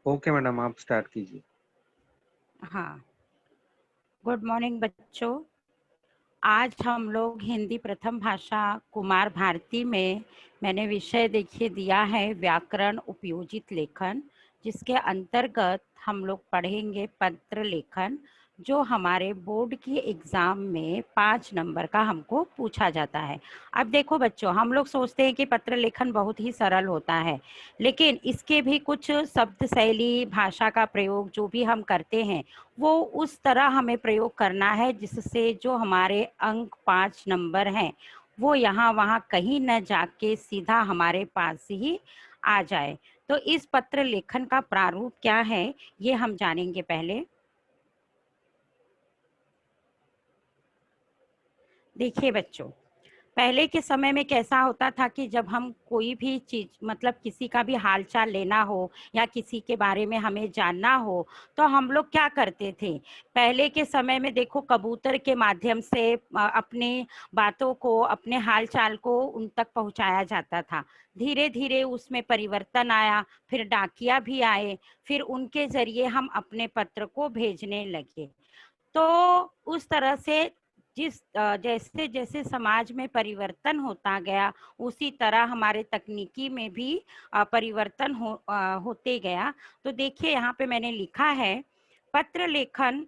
Okay madam, आप start कीजिए। हाँ, गुड मॉर्निंग बच्चों। आज हम लोग हिंदी प्रथम भाषा कुमार भारती में मैंने विषय देखिए दिया है व्याकरण उपयोजित लेखन, जिसके अंतर्गत हम लोग पढ़ेंगे पत्र लेखन, जो हमारे बोर्ड की एग्जाम में 5 नंबर का हमको पूछा जाता है। अब देखो बच्चों, हम लोग सोचते हैं कि पत्र लेखन बहुत ही सरल होता है, लेकिन इसके भी कुछ शब्द शैली भाषा का प्रयोग जो भी हम करते हैं वो उस तरह हमें प्रयोग करना है जिससे जो हमारे अंक 5 नंबर हैं वो यहाँ वहाँ कहीं न जाके सीधा हमारे पास ही आ जाए। तो इस पत्र लेखन का प्रारूप क्या है ये हम जानेंगे। पहले देखिए बच्चों, पहले के समय में कैसा होता था कि जब हम कोई भी चीज मतलब किसी का भी हालचाल लेना हो या किसी के बारे में हमें जानना हो तो हम लोग क्या करते थे। पहले के समय में देखो कबूतर के माध्यम से अपनी बातों को अपने हालचाल को उन तक पहुंचाया जाता था। धीरे धीरे उसमें परिवर्तन आया, फिर डाकिया भी आए, फिर उनके जरिए हम अपने पत्र को भेजने लगे। तो उस तरह से जैसे जैसे समाज में परिवर्तन होता गया उसी तरह हमारे तकनीकी में भी परिवर्तन होते गया। तो देखिए यहाँ पे मैंने लिखा है, पत्र लेखन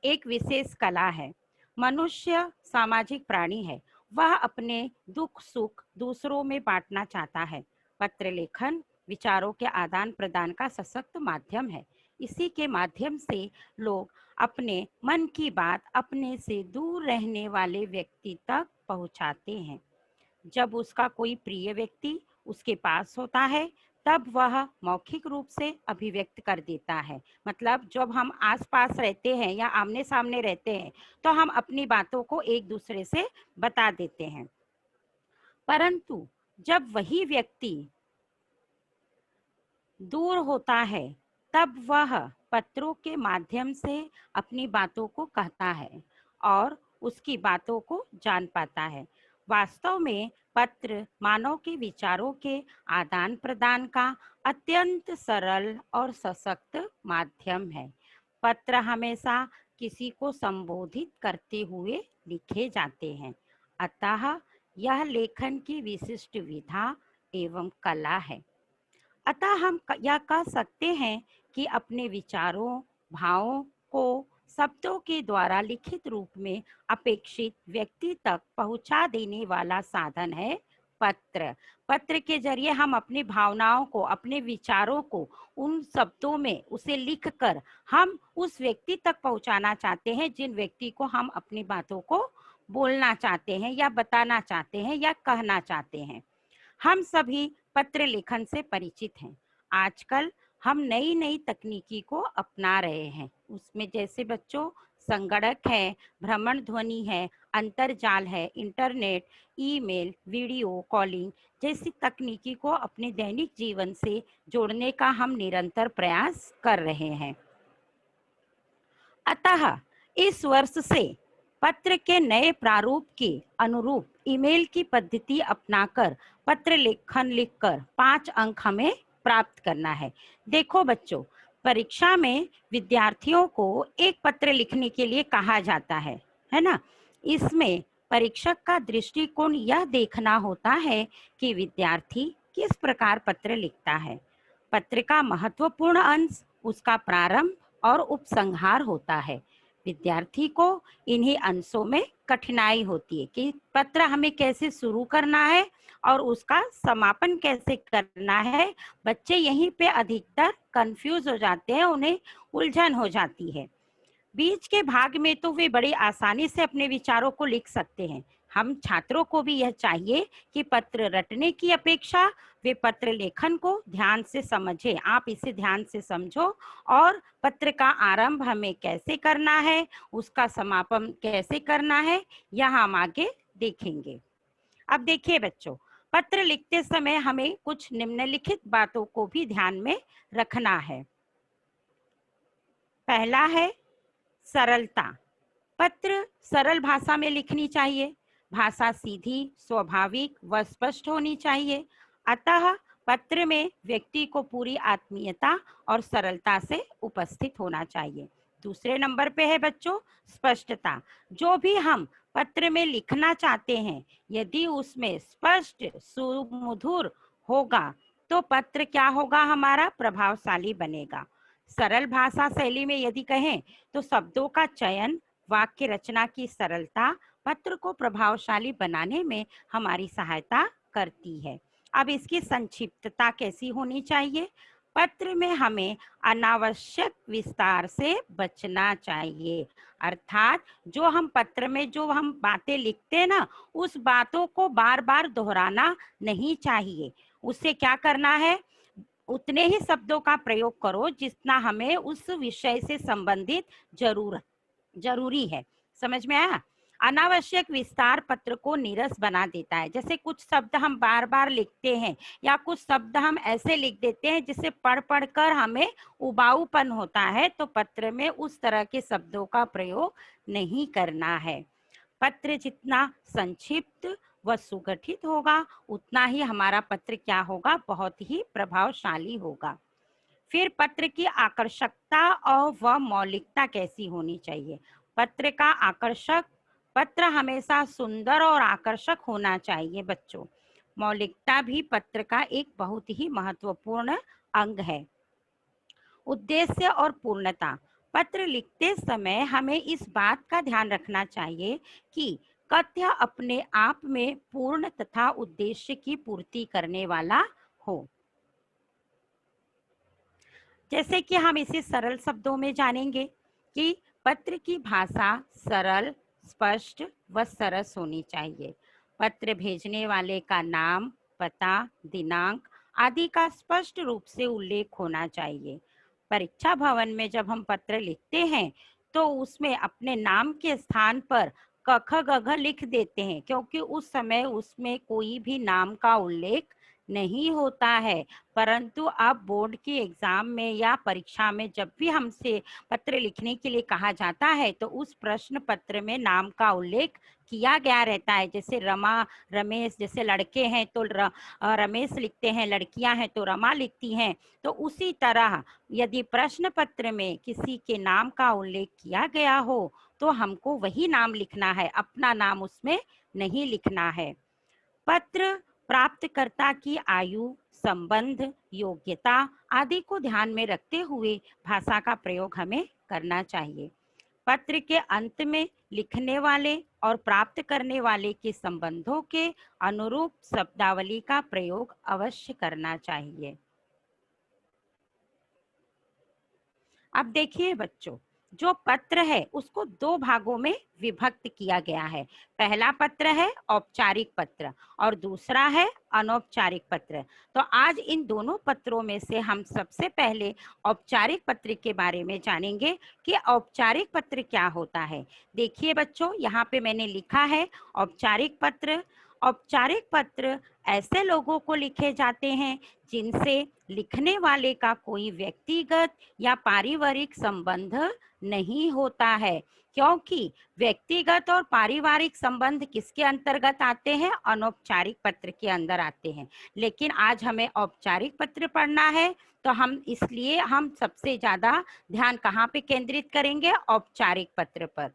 एक विशेष कला है। मनुष्य सामाजिक प्राणी है, वह अपने दुख सुख दूसरों में बांटना चाहता है। पत्र लेखन विचारों के आदान प्रदान का सशक्त माध्यम है। इसी के माध्यम से लोग अपने मन की बात अपने से दूर रहने वाले व्यक्ति तक पहुंचाते हैं। जब उसका कोई प्रिय व्यक्ति उसके पास होता है तब वह मौखिक रूप से अभिव्यक्त कर देता है। मतलब जब हम आसपास रहते हैं या आमने सामने रहते हैं तो हम अपनी बातों को एक दूसरे से बता देते हैं, परंतु जब वही व्यक्ति दूर होता है तब वह पत्रों के माध्यम से अपनी बातों को कहता है और उसकी बातों को जान पाता है। वास्तव में पत्र मानव के विचारों के आदान प्रदान का अत्यंत सरल और सशक्त माध्यम है। पत्र हमेशा किसी को संबोधित करते हुए लिखे जाते हैं, अतः यह लेखन की विशिष्ट विधा एवं कला है। अतः हम यह कह सकते हैं कि अपने विचारों भावों को शब्दों के द्वारा लिखित रूप में अपेक्षित व्यक्ति तक पहुंचा देने वाला साधन है पत्र। पत्र के जरिए हम अपनी भावनाओं को अपने विचारों को उन शब्दों में उसे लिखकर हम उस व्यक्ति तक पहुंचाना चाहते हैं जिन व्यक्ति को हम अपनी बातों को बोलना चाहते हैं या बताना चाहते हैं या कहना चाहते हैं। हम सभी पत्र लेखन से परिचित हैं। आजकल हम नई नई तकनीकी को अपना रहे हैं, उसमें जैसे बच्चों संगणक है, भ्रमण ध्वनि है, अंतरजाल है, इंटरनेट, ईमेल, वीडियो कॉलिंग जैसी तकनीकी को अपने दैनिक जीवन से जोड़ने का हम निरंतर प्रयास कर रहे हैं। अतः इस वर्ष से पत्र के नए प्रारूप के अनुरूप ईमेल की पद्धति अपनाकर पत्र लेखन लिखकर 5 अंक हमें प्राप्त करना है। देखो बच्चों, परीक्षा में विद्यार्थियों को एक पत्र लिखने के लिए कहा जाता है ना। इसमें परीक्षक का दृष्टिकोण यह देखना होता है कि विद्यार्थी किस प्रकार पत्र लिखता है। पत्र का महत्वपूर्ण अंश उसका प्रारंभ और उपसंहार होता है। विद्यार्थी को इन्हीं अंशों में कठिनाई होती है कि पत्र हमें कैसे शुरू करना है और उसका समापन कैसे करना है। बच्चे यहीं पे अधिकतर कंफ्यूज हो जाते हैं, उन्हें उलझन हो जाती है। बीच के भाग में तो वे बड़ी आसानी से अपने विचारों को लिख सकते हैं। हम छात्रों को भी यह चाहिए कि पत्र रटने की अपेक्षा वे पत्र लेखन को ध्यान से समझें। आप इसे ध्यान से समझो और पत्र का आरंभ हमें कैसे करना है, उसका समापन कैसे करना है, यह हम आगे देखेंगे। अब देखिए बच्चों, पत्र लिखते समय हमें कुछ निम्नलिखित बातों को भी ध्यान में रखना है। पहला है सरलता। पत्र सरल भाषा में लिखनी चाहिए। भाषा सीधी, स्वाभाविक व स्पष्ट होनी चाहिए। अतः पत्र में व्यक्ति को पूरी आत्मीयता और सरलता से उपस्थित होना चाहिए। दूसरे नंबर पे है बच्चों स्पष्टता। जो भी हम पत्र में लिखना चाहते हैं, यदि उसमें स्पष्ट सुमधुर होगा तो पत्र क्या होगा, हमारा प्रभावशाली बनेगा। सरल भाषा शैली में यदि कहें तो शब्दों का चयन, वाक्य रचना की सरलता पत्र को प्रभावशाली बनाने में हमारी सहायता करती है। अब इसकी संक्षिप्तता कैसी होनी चाहिए? पत्र में हमें अनावश्यक विस्तार से बचना चाहिए। अर्थात जो हम पत्र में जो हम बातें लिखते हैं ना, उस बातों को बार बार दोहराना नहीं चाहिए। उससे क्या करना है, उतने ही शब्दों का प्रयोग करो जितना हमें उस विषय से संबंधित जरूरी है। समझ में आया? अनावश्यक विस्तार पत्र को नीरस बना देता है। जैसे कुछ शब्द हम बार बार लिखते हैं या कुछ शब्द हम ऐसे लिख देते हैं जिसे पढ़ पढ़ कर हमें उबाऊपन होता है, तो पत्र में उस तरह के शब्दों का प्रयोग नहीं करना है। पत्र जितना संक्षिप्त व सुगठित होगा उतना ही हमारा पत्र क्या होगा, बहुत ही प्रभावशाली होगा। फिर पत्र की आकर्षकता और व मौलिकता कैसी होनी चाहिए? पत्र का आकर्षक, पत्र हमेशा सुंदर और आकर्षक होना चाहिए बच्चों। मौलिकता भी पत्र का एक बहुत ही महत्वपूर्ण अंग है। उद्देश्य और पूर्णता। पत्र लिखते समय हमें इस बात का ध्यान रखना चाहिए कि कथ्य अपने आप में पूर्ण तथा उद्देश्य की पूर्ति करने वाला हो। जैसे कि हम इसे सरल शब्दों में जानेंगे कि पत्र की भाषा सरल, स्पष्ट व सरस होनी चाहिए। पत्र भेजने वाले का नाम, पता, दिनांक आदि का स्पष्ट रूप से उल्लेख होना चाहिए। परीक्षा भवन में जब हम पत्र लिखते हैं तो उसमें अपने नाम के स्थान पर क ख ग घ लिख देते हैं, क्योंकि उस समय उसमें कोई भी नाम का उल्लेख नहीं होता है। परंतु अब बोर्ड की एग्जाम में या परीक्षा में जब भी हमसे पत्र लिखने के लिए कहा जाता है तो उस प्रश्न पत्र में नाम का उल्लेख किया गया रहता है। जैसे रमा, रमेश, जैसे लड़के हैं तो रमेश लिखते हैं, लड़कियां हैं तो रमा लिखती हैं। तो उसी तरह यदि प्रश्न पत्र में किसी के नाम का उल्लेख किया गया हो तो हमको वही नाम लिखना है, अपना नाम उसमें नहीं लिखना है। पत्र प्राप्तकर्ता की आयु, संबंध, योग्यता आदि को ध्यान में रखते हुए भाषा का प्रयोग हमें करना चाहिए। पत्र के अंत में लिखने वाले और प्राप्त करने वाले के संबंधों के अनुरूप शब्दावली का प्रयोग अवश्य करना चाहिए। अब देखिए बच्चों, जो पत्र है उसको दो भागों में विभक्त किया गया है। पहला पत्र है औपचारिक पत्र और दूसरा है अनौपचारिक पत्र। तो आज इन दोनों पत्रों में से हम सबसे पहले औपचारिक पत्र के बारे में जानेंगे कि औपचारिक पत्र क्या होता है। देखिए बच्चों, यहाँ पे मैंने लिखा है औपचारिक पत्र। औपचारिक पत्र ऐसे लोगों को लिखे जाते हैं जिनसे लिखने वाले का कोई व्यक्तिगत या पारिवारिक संबंध नहीं होता है, क्योंकि व्यक्तिगत और पारिवारिक संबंध किसके अंतर्गत आते हैं? अनौपचारिक पत्र के अंदर आते हैं। लेकिन आज हमें औपचारिक पत्र पढ़ना है तो हम इसलिए हम सबसे ज्यादा ध्यान कहाँ पे केंद्रित करेंगे? औपचारिक पत्र पर।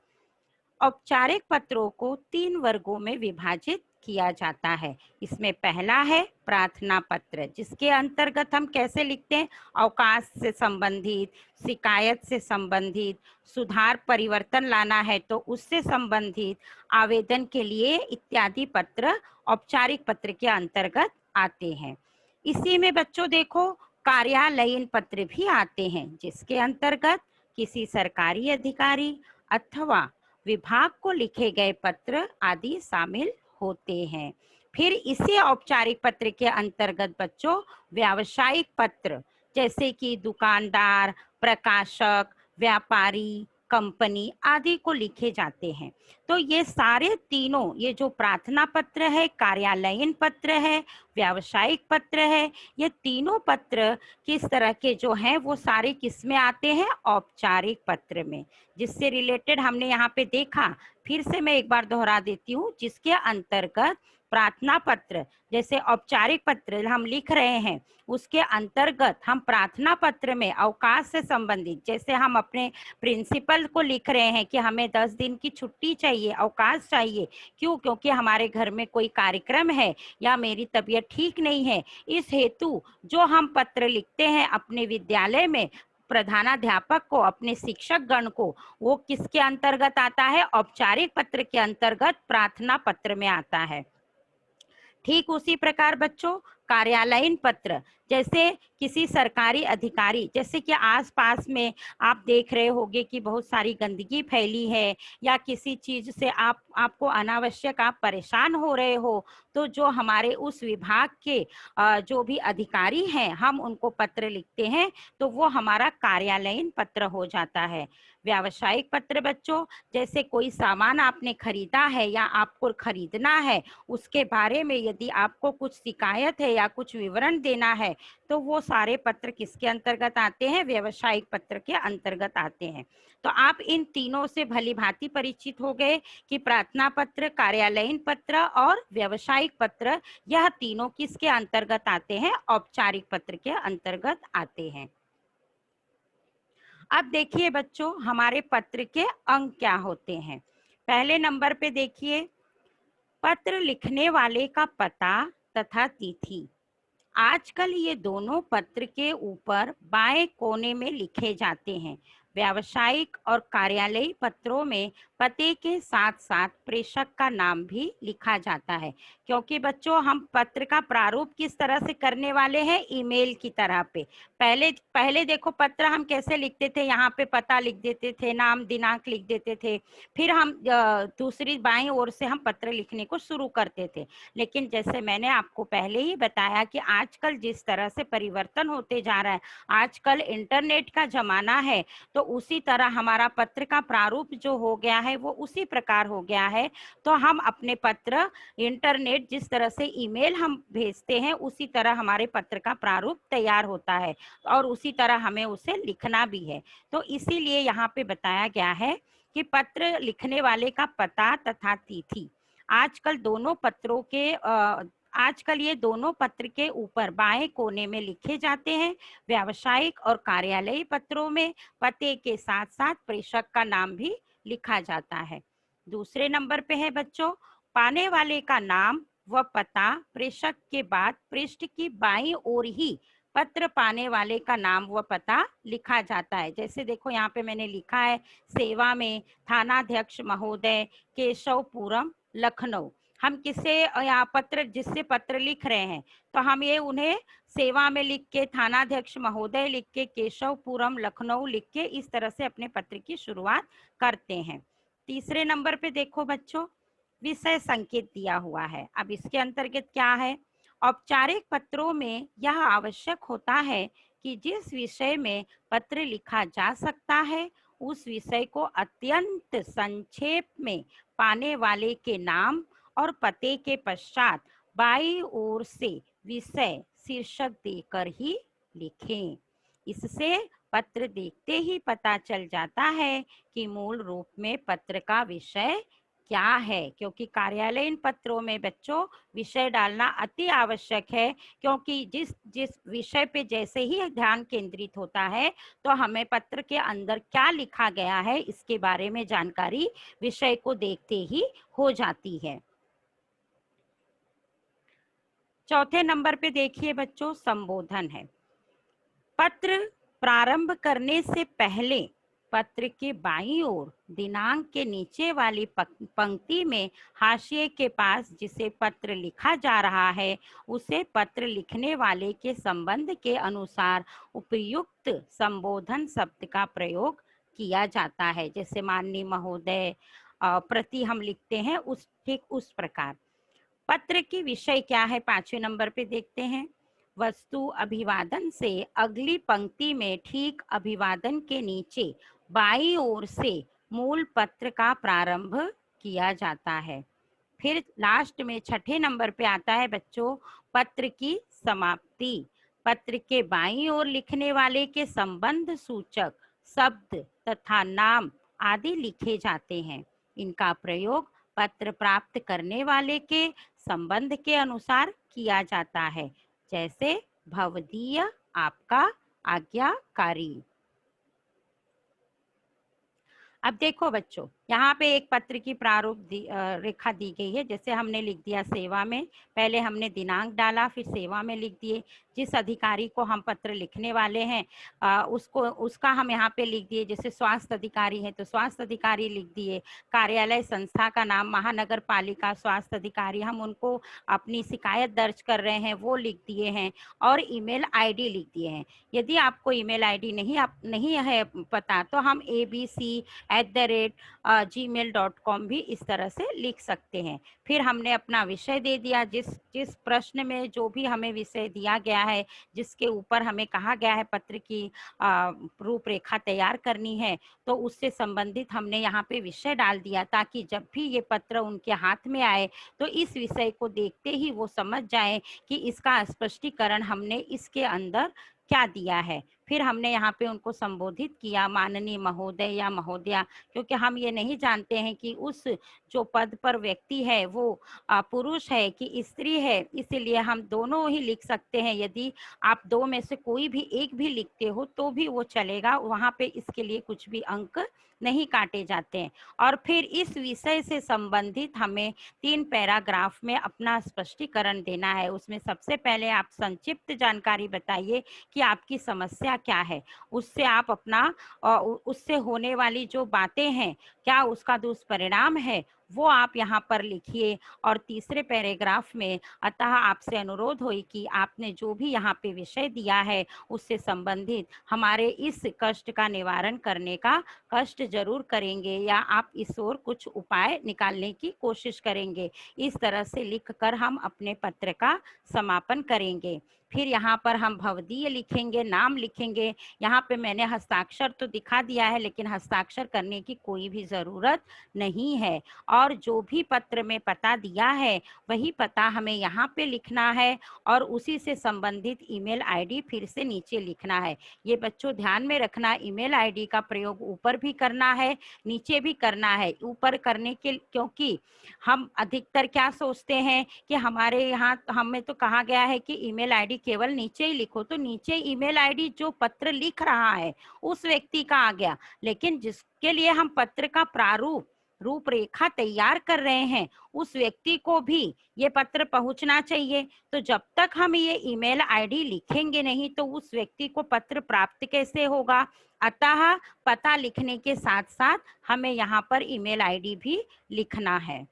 औपचारिक पत्रों को 3 वर्गों में विभाजित किया जाता है। इसमें पहला है प्रार्थना पत्र, जिसके अंतर्गत हम कैसे लिखते हैं? अवकाश से संबंधित, शिकायत से संबंधित, सुधार परिवर्तन लाना है तो उससे संबंधित, आवेदन के लिए इत्यादि पत्र औपचारिक पत्र के अंतर्गत आते हैं। इसी में बच्चों देखो कार्यालयीन पत्र भी आते हैं, जिसके अंतर्गत किसी सरकारी अधिकारी अथवा विभाग को लिखे गए पत्र आदि शामिल होते हैं। फिर इसी औपचारिक पत्र के अंतर्गत बच्चों व्यावसायिक पत्र, जैसे कि दुकानदार, प्रकाशक, व्यापारी, कंपनी आदि को लिखे जाते हैं। तो ये सारे तीनों, ये जो प्रार्थना पत्र है, कार्यालयीन पत्र है, व्यावसायिक पत्र है, ये तीनों पत्र किस तरह के जो हैं वो सारे किस में आते हैं? औपचारिक पत्र में। जिससे रिलेटेड हमने यहाँ पे देखा, फिर से मैं एक बार दोहरा देती हूँ, जिसके अंतर्गत प्रार्थना पत्र, जैसे औपचारिक पत्र हम लिख रहे हैं, उसके अंतर्गत हम प्रार्थना पत्र में अवकाश से संबंधित, जैसे हम अपने प्रिंसिपल को लिख रहे हैं कि हमें 10 दिन की छुट्टी चाहिए, अवकाश चाहिए, क्यों? क्योंकि हमारे घर में कोई कार्यक्रम है या मेरी तबीयत ठीक नहीं है। इस हेतु जो हम पत्र लिखते हैं अपने विद्यालय में प्रधानाध्यापक को, अपने शिक्षक गण को, वो किसके अंतर्गत आता है? औपचारिक पत्र के अंतर्गत प्रार्थना पत्र में आता है। ठीक उसी प्रकार बच्चों कार्यालयीन पत्र, जैसे किसी सरकारी अधिकारी, जैसे कि आसपास में आप देख रहे होंगे कि बहुत सारी गंदगी फैली है या किसी चीज से आपको अनावश्यक आप परेशान हो रहे हो, तो जो हमारे उस विभाग के जो भी अधिकारी हैं, हम उनको पत्र लिखते हैं, तो वो हमारा कार्यालयीन पत्र हो जाता है। व्यावसायिक पत्र बच्चों, जैसे कोई सामान आपने खरीदा है या आपको खरीदना है, उसके बारे में यदि आपको कुछ शिकायत है या कुछ विवरण देना है, तो वो सारे पत्र किसके अंतर्गत आते हैं? व्यावसायिक पत्र के अंतर्गत आते हैं। तो आप इन तीनों से भली भांति परिचित हो गए कि प्रार्थना पत्र, कार्यालयीन पत्र और व्यावसायिक पत्र, यह तीनों किसके अंतर्गत आते हैं? औपचारिक पत्र के अंतर्गत आते हैं। अब देखिए बच्चों, हमारे पत्र के अंग क्या होते हैं। पहले नंबर पे देखिए, पत्र लिखने वाले का पता तथा तिथि। आजकल ये दोनों पत्र के ऊपर बाएं कोने में लिखे जाते हैं। व्यावसायिक और कार्यालयी पत्रों में पते के साथ साथ प्रेषक का नाम भी लिखा जाता है, क्योंकि बच्चों हम पत्र का प्रारूप किस तरह से करने वाले हैं? ईमेल की तरह पे। पहले देखो पत्र हम कैसे लिखते थे, यहाँ पे पता लिख देते थे, नाम दिनांक लिख देते थे, फिर हम दूसरी बाईं ओर से हम पत्र लिखने को शुरू करते थे। लेकिन जैसे मैंने आपको पहले ही बताया कि आजकल जिस तरह से परिवर्तन होते जा रहा है, आजकल इंटरनेट का जमाना है, तो उसी तरह हमारा पत्र का प्रारूप जो हो गया है वो उसी प्रकार हो गया है। तो हम अपने पत्र इंटरनेट जिस तरह से ईमेल हम भेजते हैं, उसी तरह हमारे पत्र का प्रारूप तैयार होता है और उसी तरह हमें उसे लिखना भी है। तो इसीलिए यहाँ पे बताया गया है कि पत्र लिखने वाले का पता तथा तिथि। आजकल दोनों पत्रों के आजकल ये दोनों पत्र के ऊपर बाएं कोने में लिखे जाते हैं। व्यावसायिक और कार्यालयी पत्रों में पते के साथ साथ प्रेषक का नाम भी लिखा जाता है। दूसरे नंबर पे है बच्चों, पाने वाले का नाम व पता प्रेषक के बाद पृष्ठ की बाईं ओर ही पत्र पाने वाले का नाम व पता लिखा जाता है। जैसे देखो यहाँ पे मैंने लिखा है, सेवा में थानाध्यक्ष महोदय, केशवपुरम, लखनऊ। हम किसे यहाँ पत्र, जिससे पत्र लिख रहे हैं, तो हम ये उन्हें सेवा में लिख के, थानाध्यक्ष महोदय लिख के, केशवपुरम, लखनऊ लिख के, इस तरह से अपने पत्र की शुरुआत करते हैं। तीसरे नंबर पे देखो बच्चों, विषय संकेत दिया हुआ है। अब इसके अंतर्गत क्या है? औपचारिक पत्रों में यह आवश्यक होता है कि जिस विषय में पत्र लिखा जा सकता है, उस विषय को अत्यंत संक्षेप में पाने वाले के नाम और पते के पश्चात बाईं ओर से विषय शीर्षक देकर ही लिखें। इससे पत्र देखते ही पता चल जाता है कि मूल रूप में पत्र का विषय क्या है, क्योंकि कार्यालयीन पत्रों में बच्चों विषय डालना अति आवश्यक है, क्योंकि जिस जिस विषय पे जैसे ही ध्यान केंद्रित होता है, तो हमें पत्र के अंदर क्या लिखा गया है इसके बारे में जानकारी विषय को देखते ही हो जाती है। चौथे नंबर पे देखिए बच्चों, संबोधन है। पत्र प्रारंभ करने से पहले पत्र के बाईं ओर दिनांक के नीचे वाली पंक्ति में हाशिए के पास जिसे पत्र लिखा जा रहा है, उसे पत्र लिखने वाले के संबंध के अनुसार उपयुक्त संबोधन शब्द का प्रयोग किया जाता है। जैसे माननीय महोदय प्रति हम लिखते हैं, उस ठीक उस प्रकार। पत्र की विषय क्या है? 5वें नंबर पे देखते हैं। वस्तु अभिवादन से अगली पंक्ति में ठीक अभिवादन के नीचे बाईं ओर से मूल पत्र का प्रारंभ किया जाता है। फिर लास्ट में छठे नंबर पे आता है बच्चों पत्र की समाप्ति। पत्र के बाईं ओर लिखने वाले के संबंध सूचक शब्द तथा नाम आदि लिखे जाते हैं। इनका प्रयोग पत्र प्राप्त करने वाले के संबंध के अनुसार किया जाता है, जैसे भवदीय, आपका, आज्ञाकारी। अब देखो बच्चों, यहाँ पे एक पत्र की प्रारूप रेखा दी गई है। जैसे हमने लिख दिया सेवा में, पहले हमने दिनांक डाला, फिर सेवा में लिख दिए। जिस अधिकारी को हम पत्र लिखने वाले हैं उसका हम यहाँ पे लिख दिए। जैसे स्वास्थ्य अधिकारी है तो स्वास्थ्य अधिकारी लिख दिए। कार्यालय संस्था का नाम महानगर पालिका स्वास्थ्य अधिकारी, हम उनको अपनी शिकायत दर्ज कर रहे हैं वो लिख दिए हैं। और ईमेल आईडी लिख दिए हैं। यदि आपको ईमेल आईडी नहीं है पता तो हम abc@gmail.com भी इस तरह से लिख सकते हैं। फिर हमने अपना विषय दे दिया। जिस प्रश्न में जो भी हमें विषय दिया गया है, जिसके ऊपर हमें कहा गया है पत्र की रूपरेखा तैयार करनी है, तो उससे संबंधित हमने यहाँ पे विषय डाल दिया, ताकि जब भी ये पत्र उनके हाथ में आए तो इस विषय को देखते ही वो समझ जाए कि इसका स्पष्टीकरण हमने इसके अंदर क्या दिया है। फिर हमने यहाँ पे उनको संबोधित किया माननीय महोदय या महोदया, क्योंकि हम ये नहीं जानते हैं कि उस जो पद पर व्यक्ति है वो पुरुष है कि स्त्री है, इसीलिए हम दोनों ही लिख सकते हैं। यदि आप दो में से कोई भी एक भी लिखते हो तो भी वो चलेगा, वहाँ पे इसके लिए कुछ भी अंक नहीं काटे जाते हैं। और फिर इस विषय से संबंधित हमें 3 पैराग्राफ में अपना स्पष्टीकरण देना है। उसमें सबसे पहले आप संक्षिप्त जानकारी बताइए कि आपकी समस्या क्या है, उससे आप अपना उससे होने वाली जो बातें हैं, क्या उसका दुष्परिणाम है, वो आप यहाँ पर लिखिए। और तीसरे पैराग्राफ में अतः आपसे अनुरोध हुई कि आपने जो भी यहाँ पे विषय दिया है उससे संबंधित हमारे इस कष्ट का निवारण करने का कष्ट जरूर करेंगे, या आप इस ओर कुछ उपाय निकालने की कोशिश करेंगे। इस तरह से लिखकर हम अपने पत्र का समापन करेंगे। फिर यहाँ पर हम भवदीय लिखेंगे, नाम लिखेंगे। यहाँ पे मैंने हस्ताक्षर तो दिखा दिया है, लेकिन हस्ताक्षर करने की कोई भी ज़रूरत नहीं है। और जो भी पत्र में पता दिया है वही पता हमें यहाँ पे लिखना है, और उसी से संबंधित ईमेल आईडी फिर से नीचे लिखना है। ये बच्चों ध्यान में रखना, ईमेल आईडी का प्रयोग ऊपर भी करना है, नीचे भी करना है। ऊपर करने के क्योंकि हम अधिकतर क्या सोचते हैं कि हमारे यहाँ हमें तो कहा गया है कि ईमेल आईडी केवल नीचे ही लिखो, तो नीचे ईमेल आईडी जो पत्र लिख रहा है उस व्यक्ति का आ गया, लेकिन जिसके लिए हम पत्र का प्रारूप रूपरेखा तैयार कर रहे हैं उस व्यक्ति को भी ये पत्र पहुंचना चाहिए। तो जब तक हम ये ईमेल आईडी लिखेंगे नहीं तो उस व्यक्ति को पत्र प्राप्त कैसे होगा। अतः पता लिखने के साथ साथ हमें यहाँ पर ईमेल आईडी भी लिखना है।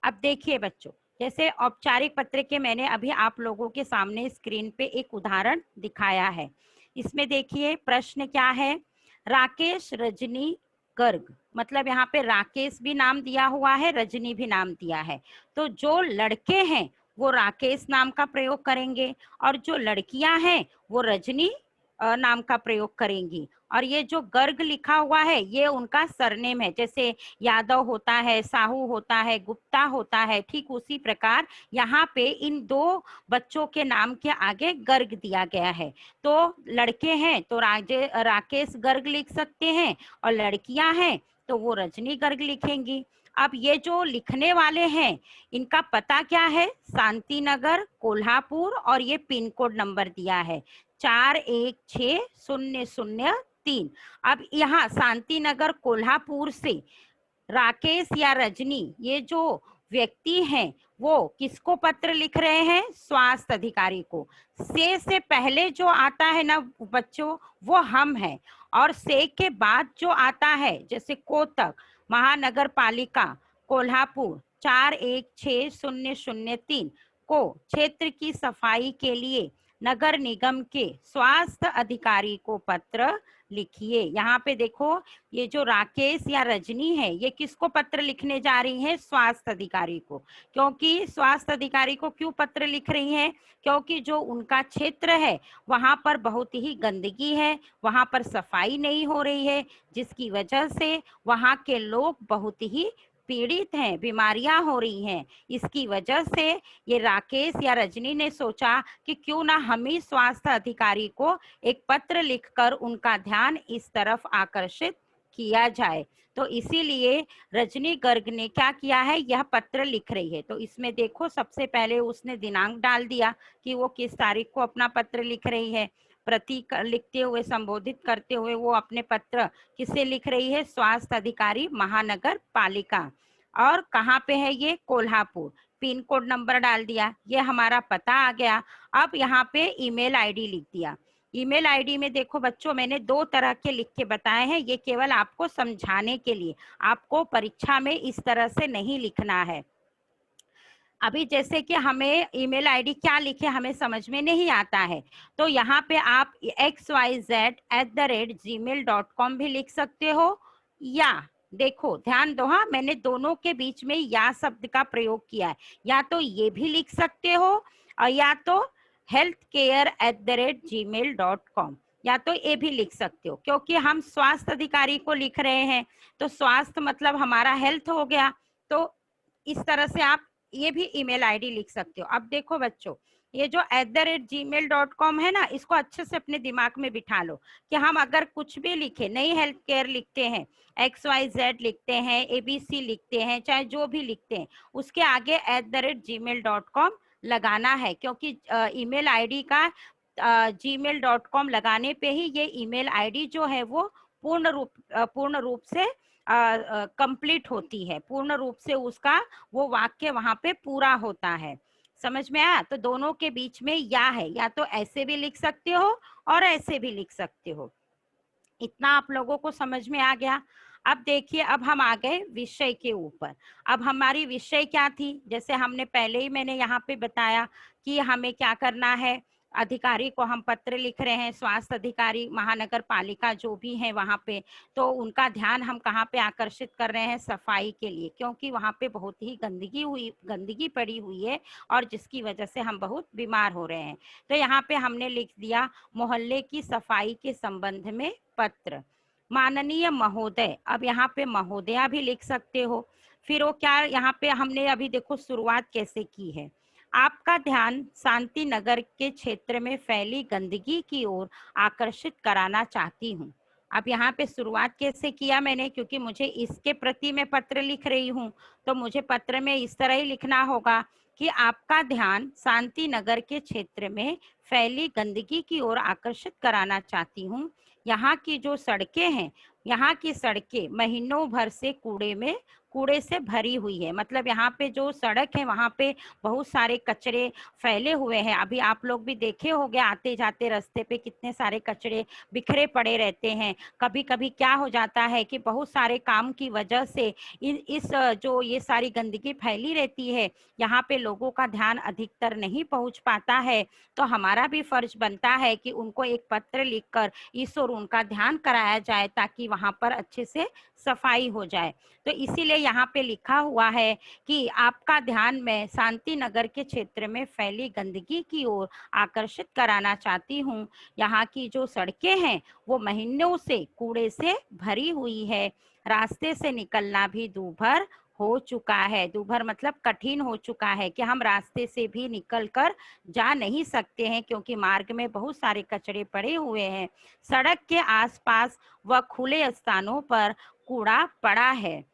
अब देखिए बच्चों, जैसे औपचारिक पत्र के मैंने अभी आप लोगों के सामने स्क्रीन पे एक उदाहरण दिखाया है। इसमें देखिए प्रश्न क्या है, राकेश रजनी गर्ग, मतलब यहाँ पे राकेश भी नाम दिया हुआ है, रजनी भी नाम दिया है। तो जो लड़के हैं वो राकेश नाम का प्रयोग करेंगे, और जो लड़कियां हैं वो रजनी नाम का प्रयोग करेंगी। और ये जो गर्ग लिखा हुआ है ये उनका सरनेम है। जैसे यादव होता है, साहू होता है, गुप्ता होता है, ठीक उसी प्रकार यहाँ पे इन दो बच्चों के नाम के आगे गर्ग दिया गया है। तो लड़के हैं तो राकेश गर्ग लिख सकते हैं, और लड़कियां हैं तो वो रजनी गर्ग लिखेंगी। अब ये जो लिखने वाले हैं इनका पता क्या है, शांति नगर कोल्हापुर, और ये पिन कोड नंबर दिया है 416003। अब यहाँ शांति नगर कोल्हापुर से राकेश या रजनी ये जो व्यक्ति हैं वो किसको पत्र लिख रहे हैं, स्वास्थ्य अधिकारी को। से पहले जो आता है ना बच्चों वो हम हैं, और से के बाद जो आता है जैसे कोतक महानगर पालिका कोल्हापुर 416003 को क्षेत्र की सफाई के लिए नगर निगम के स्वास्थ्य अधिकारी को पत्र लिखिए। यहाँ पे देखो, ये जो राकेश या रजनी है, ये किसको पत्र लिखने जा रही है? स्वास्थ्य अधिकारी को। क्योंकि स्वास्थ्य अधिकारी को क्यों पत्र लिख रही है? क्योंकि जो उनका क्षेत्र है वहां पर बहुत ही गंदगी है, वहां पर सफाई नहीं हो रही है, जिसकी वजह से वहां के लोग बहुत ही पीड़ित हैं, बीमारियां हो रही हैं। इसकी वजह से ये राकेश या रजनी ने सोचा कि क्यों ना हम ही स्वास्थ्य अधिकारी को एक पत्र लिखकर उनका ध्यान इस तरफ आकर्षित किया जाए। तो इसीलिए रजनी गर्ग ने क्या किया है, यह पत्र लिख रही है। तो इसमें देखो, सबसे पहले उसने दिनांक डाल दिया कि वो किस तारीख को अपना पत्र लिख रही है। प्रतीक लिखते हुए, संबोधित करते हुए वो अपने पत्र किसे लिख रही है? स्वास्थ्य अधिकारी महानगर पालिका। और कहाँ पे है ये? कोल्हापुर। पिन कोड नंबर डाल दिया, ये हमारा पता आ गया। अब यहाँ पे ईमेल आईडी लिख दिया। ईमेल आईडी में देखो बच्चों, मैंने 2 तरह के लिख के बताए हैं, ये केवल आपको समझाने के लिए, आपको परीक्षा में इस तरह से नहीं लिखना है। अभी जैसे कि हमें ईमेल आईडी क्या लिखे हमें समझ में नहीं आता है, तो यहाँ पे आप xyz@gmail.com भी लिख सकते हो, या देखो ध्यान दो, हाँ मैंने दोनों के बीच में या शब्द का प्रयोग किया है। या तो ये भी लिख सकते हो और या तो healthcare@gmail.com, या तो ये भी लिख सकते हो, क्योंकि हम स्वास्थ्य अधिकारी को लिख रहे हैं तो स्वास्थ्य मतलब हमारा हेल्थ हो गया। तो इस तरह से आप ये भी ईमेल आईडी लिख सकते हो। अब देखो बच्चों, ये जो @gmail.com है ना, इसको अच्छे से अपने दिमाग में बिठा लो कि हम अगर कुछ भी लिखे, नहीं हेल्थ केयर लिखते हैं, XYZ लिखते हैं, ABC लिखते हैं, चाहे जो भी लिखते हैं, उसके आगे @gmail.com लगाना है। क्योंकि ईमेल आईडी का gmail.com लगाने पे ही ये ईमेल आईडी जो है वो पूर्ण रूप से कंप्लीट होती है, पूर्ण रूप से उसका वो वाक्य वहां पे पूरा होता है। समझ में आया? तो दोनों के बीच में या है, या तो ऐसे भी लिख सकते हो और ऐसे भी लिख सकते हो। इतना आप लोगों को समझ में आ गया? अब देखिए, अब हम आ गए विषय के ऊपर। अब हमारी विषय क्या थी? जैसे हमने पहले ही मैंने यहाँ पे बताया कि हमें क्या करना है, अधिकारी को हम पत्र लिख रहे हैं, स्वास्थ्य अधिकारी महानगर पालिका जो भी है वहाँ पे, तो उनका ध्यान हम कहाँ पे आकर्षित कर रहे हैं? सफाई के लिए, क्योंकि वहाँ पे बहुत ही गंदगी पड़ी हुई है और जिसकी वजह से हम बहुत बीमार हो रहे हैं। तो यहाँ पे हमने लिख दिया मोहल्ले की सफाई के संबंध में पत्र। माननीय महोदय, अब यहाँ पे महोदया भी लिख सकते हो। फिर वो क्या, यहाँ पे हमने अभी देखो शुरुआत कैसे की है, आपका ध्यान शांति नगर के क्षेत्र में फैली गंदगी की ओर आकर्षित कराना चाहती हूँ। अब यहाँ पे शुरुआत कैसे किया मैंने, क्योंकि मुझे इसके प्रति मैं पत्र लिख रही हूँ, तो मुझे पत्र में इस तरह ही लिखना होगा कि आपका ध्यान शांति नगर के क्षेत्र में फैली गंदगी की ओर आकर्षित कराना चाहती हूँ। यहाँ की जो सड़कें हैं, यहाँ की सड़कें महीनों भर से कूड़े से भरी हुई है। मतलब यहाँ पे जो सड़क है वहाँ पे बहुत सारे कचरे फैले हुए हैं। अभी आप लोग भी देखे होंगे, आते जाते रास्ते पे कितने सारे कचरे बिखरे पड़े रहते हैं। कभी कभी क्या हो जाता है कि बहुत सारे काम की वजह से जो ये सारी गंदगी फैली रहती है, यहाँ पे लोगों का ध्यान अधिकतर नहीं पहुँच पाता है। तो हमारा भी फर्ज बनता है कि उनको एक पत्र लिखकर इस ओर उनका ध्यान कराया जाए, ताकि वहाँ पर अच्छे से सफाई हो जाए। तो इसीलिए यहाँ पे लिखा हुआ है कि आपका ध्यान मैं शांति नगर के क्षेत्र में फैली गंदगी की ओर आकर्षित कराना चाहती हूँ। यहाँ की जो सड़कें हैं वो महीनों से कूड़े से भरी हुई है। रास्ते से निकलना भी दूभर हो चुका है। दूभर मतलब कठिन हो चुका है कि हम रास्ते से भी निकल कर जा नहीं सकते हैं, क्योंकि मार्ग में बहुत सारे कचरे पड़े हुए हैं। सड़क के आसपास व खुले स्थानों पर कूड़ा पड़ा है।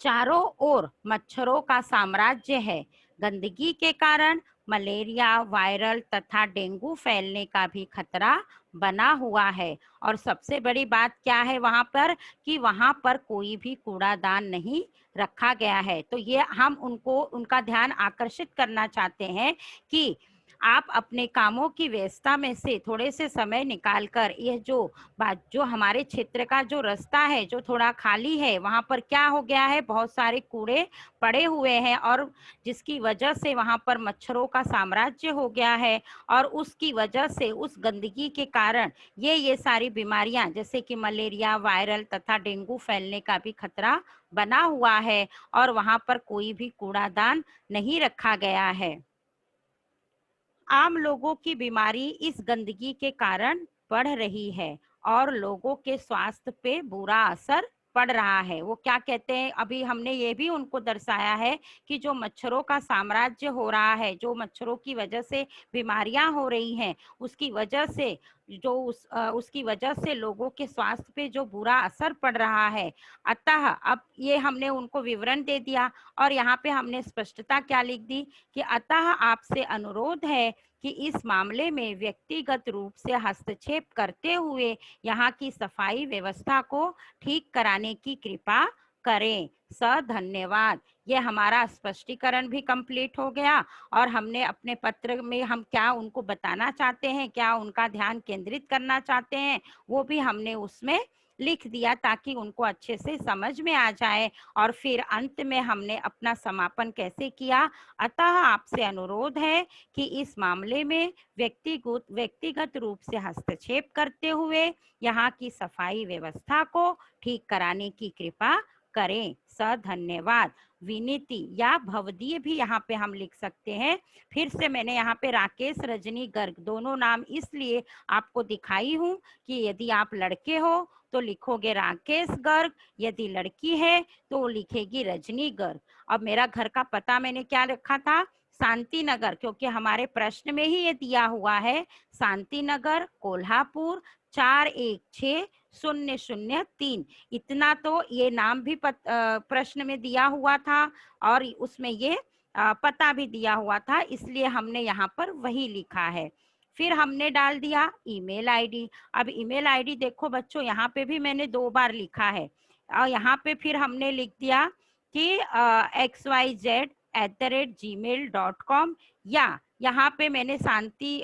चारों ओर मच्छरों का साम्राज्य है। गंदगी के कारण मलेरिया, वायरल तथा डेंगू फैलने का भी खतरा बना हुआ है। और सबसे बड़ी बात क्या है वहां पर, कि वहां पर कोई भी कूड़ादान नहीं रखा गया है। तो ये हम उनका ध्यान आकर्षित करना चाहते हैं कि आप अपने कामों की व्यस्तता में से थोड़े से समय निकालकर यह जो बात, जो हमारे क्षेत्र का जो रास्ता है जो थोड़ा खाली है, वहां पर क्या हो गया है, बहुत सारे कूड़े पड़े हुए हैं और जिसकी वजह से वहां पर मच्छरों का साम्राज्य हो गया है। और उसकी वजह से, उस गंदगी के कारण ये सारी बीमारियां जैसे कि मलेरिया, वायरल तथा डेंगू फैलने का भी खतरा बना हुआ है। और वहां पर कोई भी कूड़ादान नहीं रखा गया है। आम लोगों की बीमारी इस गंदगी के कारण बढ़ रही है और लोगों के स्वास्थ्य पे बुरा असर पड़ रहा है। वो क्या कहते हैं, अभी हमने ये भी उनको दर्शाया है कि जो मच्छरों का साम्राज्य हो रहा है, जो मच्छरों की वजह से बीमारियां हो रही हैं, उसकी वजह से उसकी वजह से लोगों के स्वास्थ्य पे जो बुरा असर पड़ रहा है। अतः अब ये हमने उनको विवरण दे दिया और यहाँ पे हमने स्पष्टता क्या लिख दी कि अतः आपसे अनुरोध है कि इस मामले में व्यक्तिगत रूप से हस्तक्षेप करते हुए यहाँ की सफाई व्यवस्था को ठीक कराने की कृपा करें। धन्यवाद। ये हमारा स्पष्टीकरण भी कंप्लीट हो गया और हमने अपने पत्र में हम क्या उनको बताना चाहते हैं, क्या उनका ध्यान केंद्रित करना चाहते हैं, वो भी हमने उसमें लिख दिया ताकि उनको अच्छे से समझ में आ जाए। और फिर अंत में हमने अपना समापन कैसे किया। अतः आपसे अनुरोध है कि इस मामले में व्यक्तिगत रूप से हस्तक्षेप करते हुए यहाँ की सफाई व्यवस्था को ठीक कराने की कृपा करें। धन्यवाद। विनीति या भवदीय भी यहाँ पे हम लिख सकते हैं। फिर से मैंने यहाँ पे राकेश, रजनी, गर्ग दोनों नाम इसलिए आपको दिखाई हूँ कि यदि आप लड़के हो तो लिखोगे राकेश गर्ग, यदि लड़की है तो लिखेगी रजनी गर्ग। अब मेरा घर का पता मैंने क्या रखा था, शांति नगर, क्योंकि हमारे प्रश्न में ही ये दिया हुआ है, शांति नगर, कोल्हापुर 416003। इतना तो ये नाम भी प्रश्न में दिया हुआ था और उसमें ये पता भी दिया हुआ था, इसलिए हमने यहाँ पर वही लिखा है। फिर हमने डाल दिया ईमेल आईडी। अब ईमेल आईडी देखो बच्चों, यहाँ पे भी मैंने 2 बार लिखा है और यहाँ पे फिर हमने लिख दिया कि xyz@gmail.com, या यहाँ पे मैंने शांति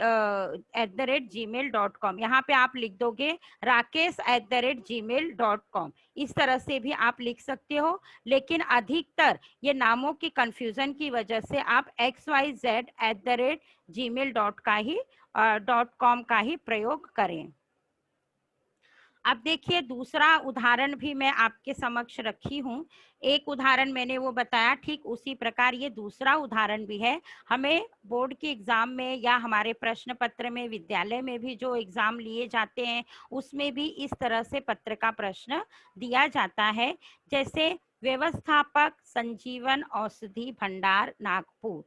@gmail.com, यहाँ पे आप लिख दोगे rakesh@gmail.com। इस तरह से भी आप लिख सकते हो, लेकिन अधिकतर ये नामों की कंफ्यूजन की वजह से आप xyz@gmail.com का ही प्रयोग करें। अब देखिए दूसरा उदाहरण भी मैं आपके समक्ष रखी हूँ। एक उदाहरण मैंने वो बताया, ठीक उसी प्रकार ये दूसरा उदाहरण भी है। हमें बोर्ड के एग्जाम में या हमारे प्रश्न पत्र में, विद्यालय में भी जो एग्जाम लिए जाते हैं उसमें भी इस तरह से पत्र का प्रश्न दिया जाता है। जैसे व्यवस्थापक संजीवन औषधि भंडार नागपुर,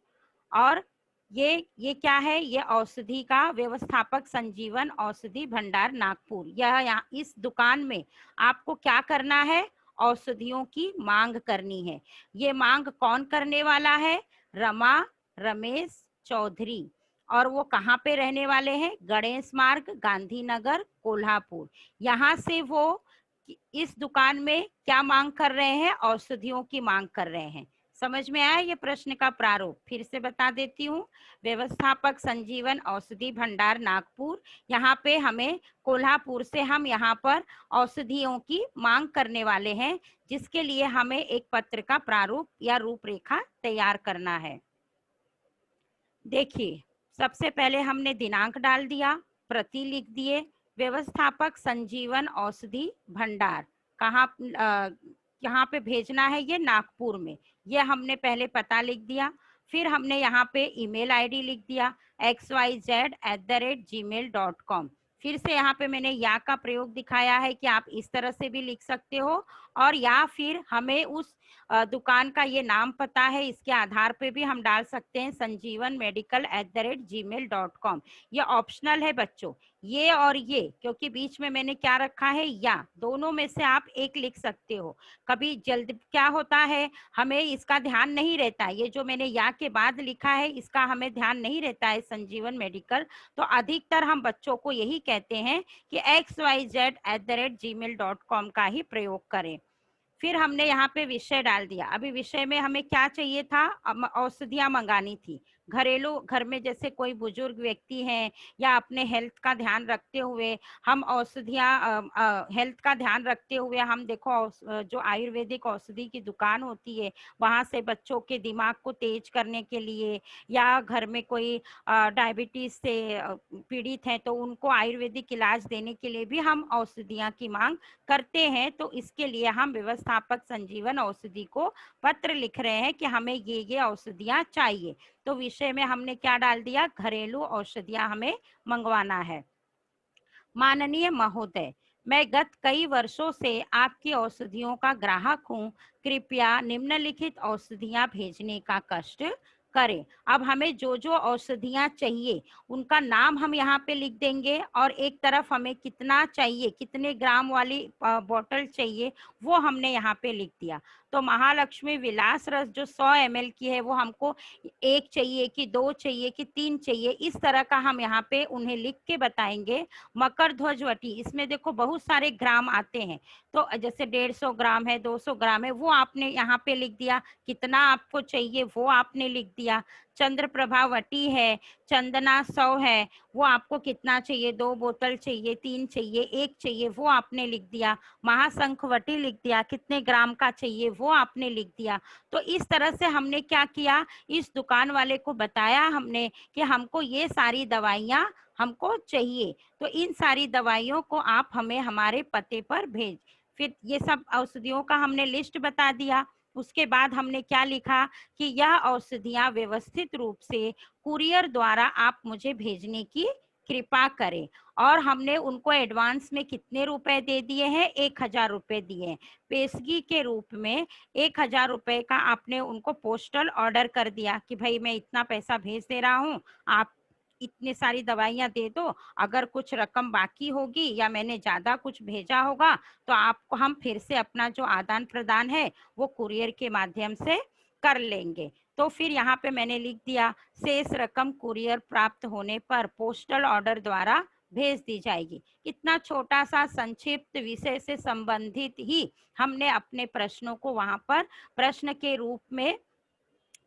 और ये क्या है, ये औषधि का व्यवस्थापक संजीवन औषधि भंडार नागपुर। यह यहाँ इस दुकान में आपको क्या करना है, औषधियों की मांग करनी है। ये मांग कौन करने वाला है, रमा रमेश चौधरी, और वो कहाँ पे रहने वाले हैं, गणेश मार्ग, गांधीनगर, कोल्हापुर। यहाँ से वो इस दुकान में क्या मांग कर रहे हैं, औषधियों की मांग कर रहे हैं। समझ में आया ये प्रश्न का प्रारूप, फिर से बता देती हूँ। व्यवस्थापक संजीवन औषधि भंडार नागपुर, यहाँ पे हमें कोल्हापुर से हम यहाँ पर औषधियों की मांग करने वाले हैं, जिसके लिए हमें एक पत्र का प्रारूप या रूपरेखा तैयार करना है। देखिए सबसे पहले हमने दिनांक डाल दिया, प्रति लिख दिए, व्यवस्थापक संजीवन औषधि भंडार कहाँ यहाँ पे भेजना है, ये नागपुर में, ये हमने पहले पता लिख दिया। फिर हमने यहाँ पे ईमेल आईडी लिख दिया xyz@gmail.com। फिर से यहाँ पे मैंने या का प्रयोग दिखाया है कि आप इस तरह से भी लिख सकते हो, और या फिर हमें उस दुकान का ये नाम पता है, इसके आधार पे भी हम डाल सकते हैं sanjeevanmedical@gmail.com। ये ऑप्शनल है बच्चों, ये और ये, क्योंकि बीच में मैंने क्या रखा है, या, दोनों में से आप एक लिख सकते हो। कभी जल्द क्या होता है, हमें इसका ध्यान नहीं रहता, ये जो मैंने या के बाद लिखा है इसका हमें ध्यान नहीं रहता है संजीवन मेडिकल, तो अधिकतर हम बच्चों को यही कहते हैं कि xyz@gmail.com का ही प्रयोग करें। फिर हमने यहाँ पे विषय डाल दिया। अभी विषय में हमें क्या चाहिए था, औषधियां मंगानी थी, घरेलू घर में जैसे कोई बुजुर्ग व्यक्ति हैं या अपने हेल्थ का ध्यान रखते हुए हम औषधियाँ हेल्थ का ध्यान रखते हुए हम देखो जो आयुर्वेदिक औषधि की दुकान होती है वहाँ से बच्चों के दिमाग को तेज करने के लिए, या घर में कोई डायबिटीज से पीड़ित हैं तो उनको आयुर्वेदिक इलाज देने के लिए भी हम औषधियाँ की मांग करते हैं। तो इसके लिए हम व्यवस्थापक संजीवन औषधि को पत्र लिख रहे हैं कि हमें ये औषधियाँ चाहिए। तो विषय में हमने क्या डाल दिया, घरेलू औषधियाँ हमें मंगवाना है। माननीय महोदय, मैं गत कई वर्षों से आपकी औषधियों का ग्राहक हूँ। कृपया निम्नलिखित औषधियाँ भेजने का कष्ट करें। अब हमें जो जो औषधियाँ चाहिए उनका नाम हम यहाँ पे लिख देंगे और एक तरफ हमें कितना चाहिए, कितने ग्राम वाली बोतल चाहिए वो हमने यहाँ पे लिख दिया। तो महालक्ष्मी विलास रस जो 100 ml की है वो हमको एक चाहिए कि 2 चाहिए कि 3 चाहिए, इस तरह का हम यहाँ पे उन्हें लिख के बताएंगे। मकर ध्वजवटी, इसमें देखो बहुत सारे ग्राम आते हैं, तो जैसे 150 ग्राम है, 200 ग्राम है, वो आपने यहाँ पे लिख दिया। कितना आपको चाहिए वो आपने लिख दिया। चंद्र प्रभावटी है, चंदना 100 है, वो आपको कितना चाहिए, 2 बोतल चाहिए, 3 चाहिए, 1 चाहिए, वो आपने लिख दिया। महाशंखवटी लिख दिया, कितने ग्राम का चाहिए वो आपने लिख दिया। तो इस तरह से हमने क्या किया, इस दुकान वाले को बताया हमने कि हमको ये सारी दवाइयाँ हमको चाहिए, तो इन सारी दवाइयों को आप हमें हमारे पते पर भेज। फिर ये सब औषधियों का हमने लिस्ट बता दिया। उसके बाद हमने क्या लिखा कि यह औषधियाँ व्यवस्थित रूप से कुरियर द्वारा आप मुझे भेजने की कृपा करें। और हमने उनको एडवांस में कितने रुपए दे दिए हैं, 1000 रुपए दिए हैं। पेशगी के रूप में 1000 रुपए का आपने उनको पोस्टल ऑर्डर कर दिया कि भाई मैं इतना पैसा भेज दे रहा हूँ, आप इतनी सारी दवाइयाँ दे दो। अगर कुछ रकम बाकी होगी या मैंने ज्यादा कुछ भेजा होगा तो आपको हम फिर से अपना जो आदान प्रदान है वो कुरियर के माध्यम से कर लेंगे। तो फिर यहाँ पे मैंने लिख दिया, शेष रकम कुरियर प्राप्त होने पर पोस्टल ऑर्डर द्वारा भेज दी जाएगी। कितना छोटा सा संक्षिप्त विषय से संबंधित ही हमने अपने प्रश्नों को वहां पर प्रश्न के रूप में,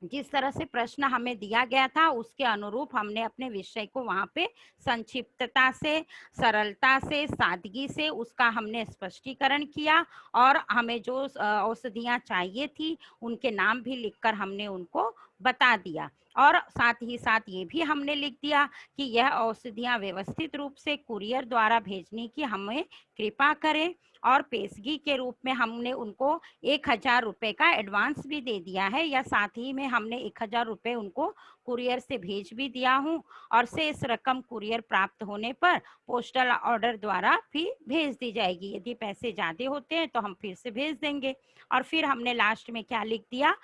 जिस तरह से प्रश्न हमें दिया गया था उसके अनुरूप हमने अपने विषय को वहां पे संक्षिप्तता से, सरलता से, सादगी से उसका हमने स्पष्टीकरण किया। और हमें जो औषधियाँ चाहिए थी उनके नाम भी लिखकर हमने उनको बता दिया। और साथ ही साथ ये भी हमने लिख दिया कि यह औषधियाँ व्यवस्थित रूप से कुरियर द्वारा भेजने की हमें कृपा करें। और पेशगी के रूप में हमने उनको 1000 रुपए का एडवांस भी दे दिया है, या साथ ही में हमने 1000 रुपए उनको कुरियर से भेज भी दिया हूँ। और शेष रकम कुरियर प्राप्त होने पर पोस्टल ऑर्डर द्वारा भी भेज दी जाएगी। यदि पैसे ज्यादा होते हैं तो हम फिर से भेज देंगे। और फिर हमने लास्ट में क्या लिख दिया,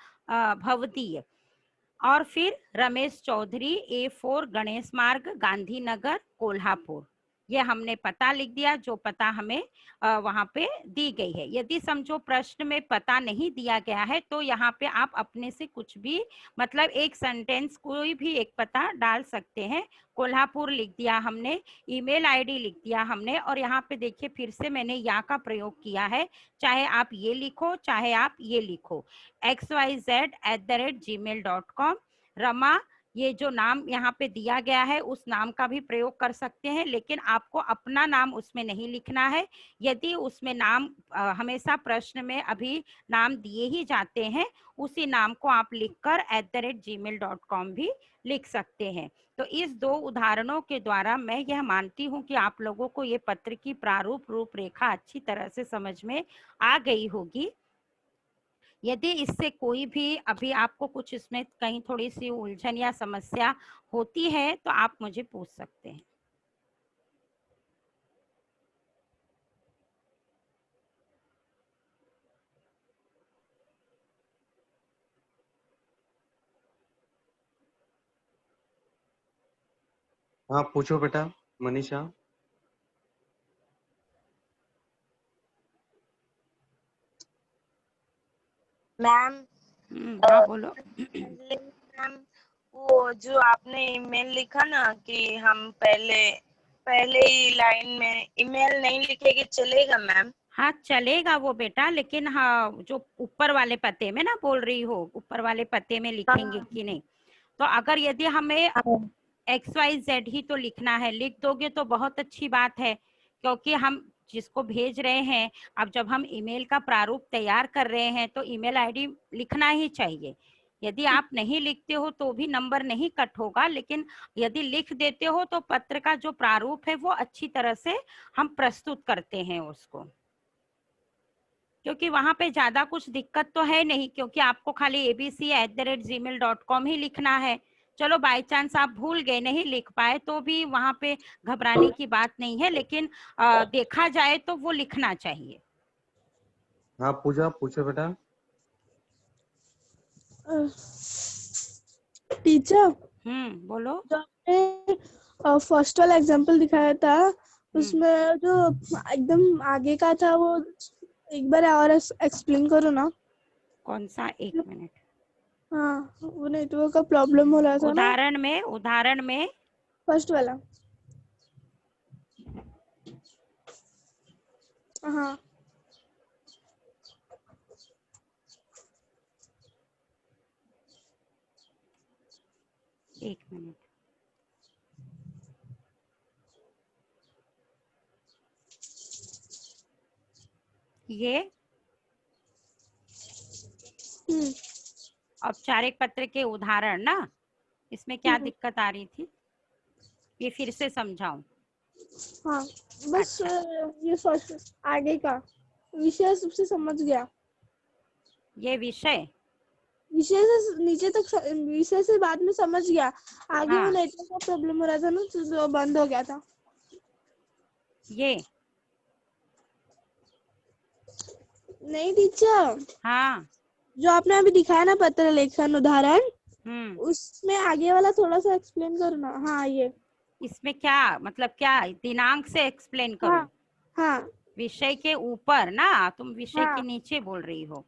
भवदीय। और फिर रमेश चौधरी, A4 गणेश मार्ग, गांधीनगर, कोल्हापुर, ये हमने पता लिख दिया, जो पता हमें वहां पे दी गई है। यदि समझो प्रश्न में पता नहीं दिया गया है तो यहाँ पे आप अपने से कुछ भी, मतलब एक सेंटेंस कोई भी एक पता डाल सकते हैं। कोल्हापुर लिख दिया हमने, ईमेल आईडी लिख दिया हमने, और यहाँ पे देखिए फिर से मैंने या का प्रयोग किया है। चाहे आप ये लिखो चाहे आप ये लिखो, xyz@gmail.com। रमा, ये जो नाम यहाँ पे दिया गया है उस नाम का भी प्रयोग कर सकते हैं, लेकिन आपको अपना नाम उसमें नहीं लिखना है। यदि उसमें नाम हमेशा प्रश्न में अभी नाम दिए ही जाते हैं, उसी नाम को आप लिखकर @gmail.com भी लिख सकते हैं। तो इस 2 उदाहरणों के द्वारा मैं यह मानती हूँ कि आप लोगों को ये पत्र की प्रारूप रूपरेखा अच्छी तरह से समझ में आ गई होगी। यदि इससे कोई भी अभी आपको कुछ इसमें कहीं थोड़ी सी उलझन या समस्या होती है तो आप मुझे पूछ सकते हैं। हाँ पूछो बेटा मनीषा। मैम, हाँ बोलो। पहले मैम, वो जो आपने ईमेल लिखा ना कि हम पहले पहले ही लाइन में ईमेल नहीं लिखेंगे, चलेगा मैम? हाँ चलेगा वो बेटा, लेकिन हाँ जो ऊपर वाले पते में ना बोल रही हो, ऊपर वाले पते में लिखेंगे हाँ कि नहीं। तो अगर यदि हमें XYZ ही तो लिखना है, लिख दोगे तो बहुत अच्छी बात है, क्योंकि हम जिसको भेज रहे हैं, अब जब हम ईमेल का प्रारूप तैयार कर रहे हैं तो ईमेल आईडी लिखना ही चाहिए। यदि आप नहीं लिखते हो तो भी नंबर नहीं कट होगा, लेकिन यदि लिख देते हो तो पत्र का जो प्रारूप है वो अच्छी तरह से हम प्रस्तुत करते हैं उसको, क्योंकि वहां पे ज्यादा कुछ दिक्कत तो है नहीं, क्योंकि आपको खाली abc@gmail.com ही लिखना है। चलो बाय चांस आप भूल गए, नहीं लिख पाए, तो भी वहां पे घबराने की बात नहीं है, लेकिन देखा जाए तो वो लिखना चाहिए। हाँ पूजा, पूछो बेटा। टीचर, बोलो। जो आपने फर्स्ट वाला एग्जांपल दिखाया था उसमें जो एकदम आगे का था वो एक बार और एक्सप्लेन करो ना। कौन सा? एक मिनट। हाँ, वो नेटवर्क का प्रॉब्लम हो रहा था ना। उदाहरण में फर्स्ट वाला। हाँ, एक मिनट। ये औपचारिक पत्र के उदाहरण ना, इसमें क्या दिक्कत आ रही थी, ये फिर से समझाऊं? हाँ, बस ये फर्स्ट आगे का विषय सबसे समझ गया। ये विषय से नीचे तक विषय से बाद में समझ गया, आगे हाँ। वो नेटवर्क का प्रॉब्लम हो रहा था ना, तो बंद हो गया था। ये नहीं टीचर, हाँ। जो आपने अभी दिखाया ना पत्र लेखन उदाहरण, उसमें आगे वाला थोड़ा सा एक्सप्लेन करो ना। हाँ, ये इसमें क्या मतलब, क्या दिनांक से एक्सप्लेन करूं? हाँ, हाँ, विषय के ऊपर ना, तुम विषय हाँ, के नीचे बोल रही हो।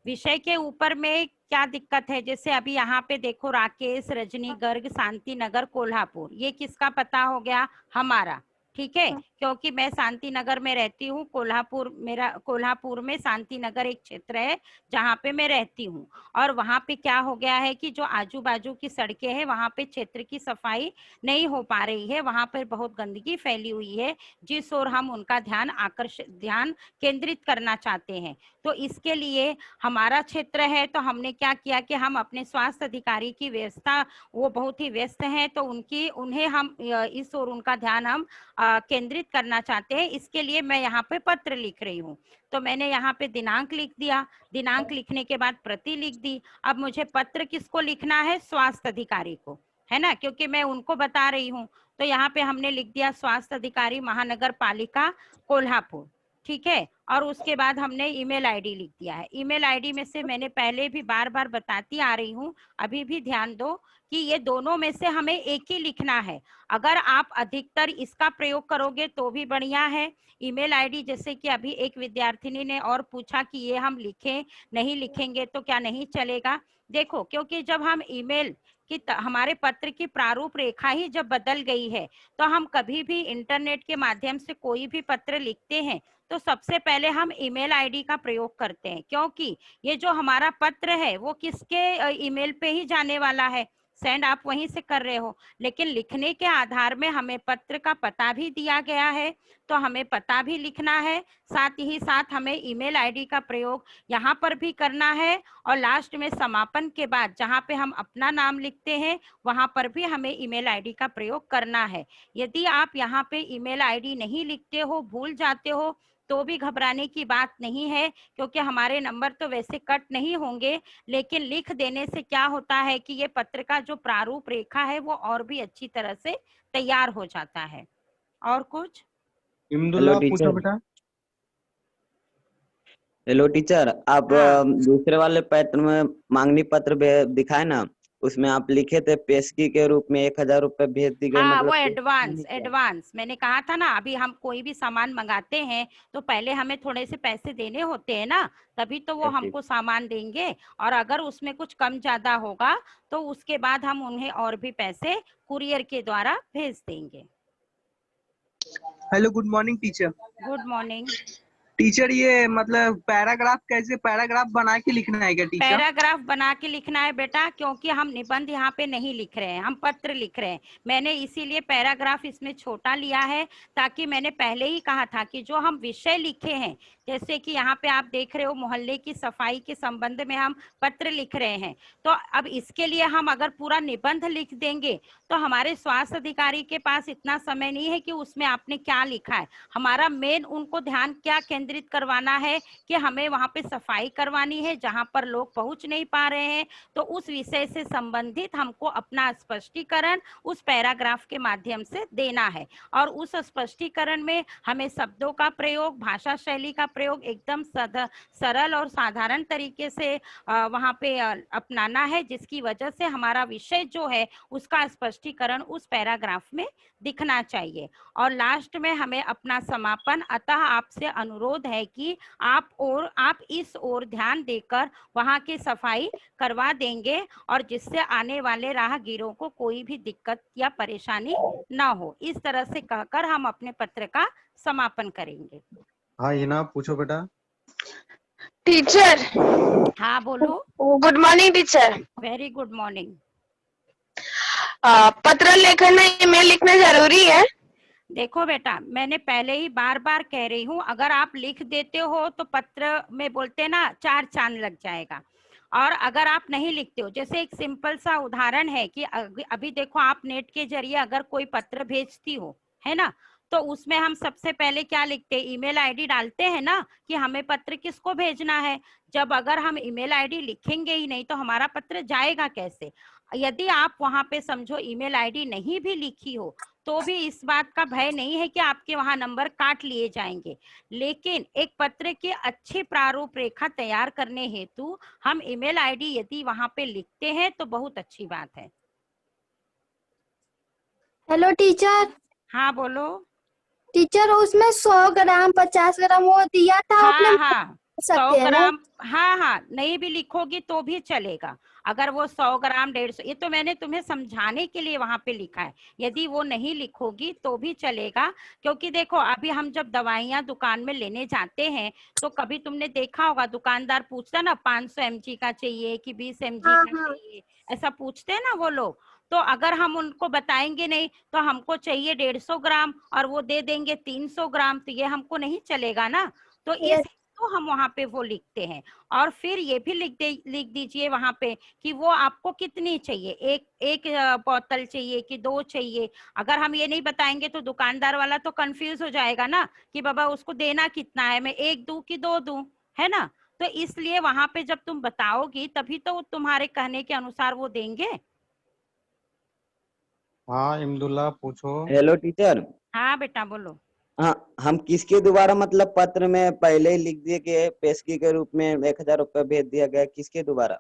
विषय के ऊपर में क्या दिक्कत है? जैसे अभी यहाँ पे देखो, राकेश, रजनी गर्ग, शांति नगर, कोल्हापुर, ये किसका पता हो गया? हमारा। ठीक है, क्योंकि मैं शांति नगर में रहती हूँ। कोल्हापुर में शांति नगर एक क्षेत्र है जहाँ पे मैं रहती हूँ, और वहाँ पे क्या हो गया है कि जो आजू बाजू की सड़कें हैं वहाँ पे क्षेत्र की सफाई नहीं हो पा रही है, वहाँ पर बहुत गंदगी फैली हुई है, जिस ओर हम उनका ध्यान केंद्रित करना चाहते हैं। तो इसके लिए हमारा क्षेत्र है, तो हमने क्या किया कि हम अपने स्वास्थ्य अधिकारी की व्यवस्था, वो बहुत ही व्यस्त हैं, तो उन्हें हम इस ओर उनका ध्यान हम केंद्रित करना चाहते हैं। इसके लिए मैं यहाँ पे पत्र लिख रही हूँ, तो मैंने यहाँ पे दिनांक लिख दिया, दिनांक लिखने के बाद प्रति लिख दी। अब मुझे पत्र किसको लिखना है? स्वास्थ्य अधिकारी को, है ना, क्योंकि मैं उनको बता रही हूँ। तो यहाँ पे हमने लिख दिया स्वास्थ्य अधिकारी महानगर पालिका कोल्हापुर। ठीक है, और उसके बाद हमने ईमेल आईडी लिख दिया है। ईमेल आईडी में से मैंने पहले भी बार बार बताती आ रही हूँ, अभी भी ध्यान दो कि ये दोनों में से हमें एक ही लिखना है। अगर आप अधिकतर इसका प्रयोग करोगे तो भी बढ़िया है। ईमेल आईडी, जैसे कि अभी एक विद्यार्थिनी ने और पूछा कि ये हम लिखें, नहीं लिखेंगे तो क्या नहीं चलेगा? देखो, क्योंकि जब हम ईमेल कि हमारे पत्र की प्रारूप रेखा ही जब बदल गई है, तो हम कभी भी इंटरनेट के माध्यम से कोई भी पत्र लिखते हैं तो सबसे पहले हम ईमेल आईडी का प्रयोग करते हैं, क्योंकि ये जो हमारा पत्र है वो किसके ईमेल पे ही जाने वाला है, सेंड आप वहीं से कर रहे हो। लेकिन लिखने के आधार में हमें पत्र का पता भी दिया गया है, तो हमें पता भी लिखना है, साथ ही साथ हमें ईमेल आईडी का प्रयोग यहाँ पर भी करना है, और लास्ट में समापन के बाद जहाँ पे हम अपना नाम लिखते हैं वहां पर भी हमें ईमेल आईडी का प्रयोग करना है। यदि आप यहाँ पे ईमेल आईडी नहीं लिखते हो, भूल जाते हो, तो भी घबराने की बात नहीं है, क्योंकि हमारे नंबर तो वैसे कट नहीं होंगे, लेकिन लिख देने से क्या होता है कि ये पत्र का जो प्रारूप रेखा है वो और भी अच्छी तरह से तैयार हो जाता है। और कुछ? इमदुल्ला, पूछो टीचर। बेटा। हेलो टीचर, आप हाँ। दूसरे वाले पत्र में मांगनी पत्र दिखाए ना, उसमें आप लिखे थे पेशगी के रूप में 1000 रुपए भेज दी गई, हाँ, मतलब वो एडवांस मैंने कहा था ना, अभी हम कोई भी सामान मंगाते हैं तो पहले हमें थोड़े से पैसे देने होते हैं ना, तभी तो वो हमको सामान देंगे, और अगर उसमें कुछ कम ज्यादा होगा तो उसके बाद हम उन्हें और भी पैसे कुरियर के द्वारा भेज देंगे। Hello, good morning teacher. Good morning. Teacher ये मतलब पैराग्राफ कैसे पैराग्राफ बना के लिखना है क्या टीचर? पैराग्राफ बना के लिखना है बेटा, क्योंकि हम निबंध यहाँ पे नहीं लिख रहे हैं, हम पत्र लिख रहे हैं। मैंने इसीलिए पैराग्राफ इसमें छोटा लिया है, ताकि मैंने पहले ही कहा था कि जो हम विषय लिखे हैं, जैसे कि यहाँ पे आप देख रहे हो मोहल्ले की सफाई के संबंध में हम पत्र लिख रहे हैं, तो अब इसके लिए हम अगर पूरा निबंध लिख देंगे तो हमारे स्वास्थ्य अधिकारी के पास इतना समय नहीं है कि उसमें आपने क्या लिखा है। हमारा मेन उनको ध्यान क्या केंद्रित करवाना है कि हमें वहां पे सफाई करवानी है जहां पर लोग पहुंच नहीं पा रहे हैं, तो उस विषय से संबंधित हमको अपना स्पष्टीकरण उस पैराग्राफ के माध्यम से देना है। और उस स्पष्टीकरण में हमें शब्दों का प्रयोग, भाषा शैली का प्रयोग एकदम सरल और साधारण तरीके से वहां पे अपनाना है, जिसकी वजह से हमारा विषय जो है उसका स्पष्टीकरण उस पैराग्राफ में दिखना चाहिए। और लास्ट में हमें अपना समापन, अतः आपसे अनुरोध है कि आप इस ओर ध्यान देकर वहां की सफाई करवा देंगे, और जिससे आने वाले राहगीरों को कोई भी दिक्कत या परेशानी ना हो। इस तरह से कहकर हम अपने पत्र का समापन करेंगे। हाँ हिना पूछो बेटा। टीचर। हाँ बोलो। Good morning teacher. Very good morning. पत्र लेखन में ईमेल लिखना जरूरी है? देखो बेटा, मैंने पहले ही बार बार कह रही हूँ, अगर आप लिख देते हो तो पत्र में बोलते ना 4 चांद लग जाएगा। और अगर आप नहीं लिखते हो, जैसे एक सिंपल सा उदाहरण है कि अभी देखो आप नेट के जरिए अगर कोई पत्र भेजती हो, है ना, तो उसमें हम सबसे पहले क्या लिखते हैं, ईमेल आईडी डालते हैं ना कि हमें पत्र किसको भेजना है। जब अगर हम ईमेल आईडी लिखेंगे ही नहीं तो हमारा पत्र जाएगा कैसे। यदि आप वहां पे समझो ईमेल आईडी नहीं भी लिखी हो तो भी इस बात का भय नहीं है कि आपके वहां नंबर काट लिए जाएंगे। लेकिन एक पत्र की अच्छी प्रारूप रेखा तैयार करने हेतु हम ईमेल आईडी यदि वहां पे लिखते हैं तो बहुत अच्छी बात है। Hello teacher. हाँ बोलो। टीचर उसमें 100 ग्राम 50 ग्राम वो दिया था आपने, हाँ 100 ग्राम, हाँ नहीं भी लिखोगी तो भी चलेगा। अगर वो 100 ग्राम 150, ये तो मैंने तुम्हें समझाने के लिए वहां पे लिखा है। यदि वो नहीं लिखोगी तो भी चलेगा, क्योंकि देखो अभी हम जब दवाइयां दुकान में लेने जाते हैं तो कभी तुमने देखा होगा दुकानदार पूछता ना 500 mg का चाहिए कि 20 mg का चाहिए, ऐसा पूछते हैं ना वो लोग। तो अगर हम उनको बताएंगे नहीं तो हमको चाहिए 150 ग्राम और वो दे देंगे 300 ग्राम, तो ये हमको नहीं चलेगा ना। तो इस तो हम वहां पे वो लिखते हैं। और फिर ये भी लिख दीजिए वहां पे कि वो आपको कितनी चाहिए, एक बोतल चाहिए कि 2 चाहिए। अगर हम ये नहीं बताएंगे तो दुकानदार वाला तो कंफ्यूज हो जाएगा ना कि बाबा उसको देना कितना है, मैं 1 दूं कि 2 दूं, है ना। तो इसलिए वहां पे जब तुम बताओगी तभी तो तुम्हारे कहने के अनुसार वो देंगे। हाँ इमदुल्ला पूछो। Hello teacher. हाँ बेटा बोलो। हाँ, हम किसके द्वारा मतलब पत्र में पहले ही लिख दिए कि पेशगी के रूप में 1000 रुपये भेज दिया गया, किसके द्वारा?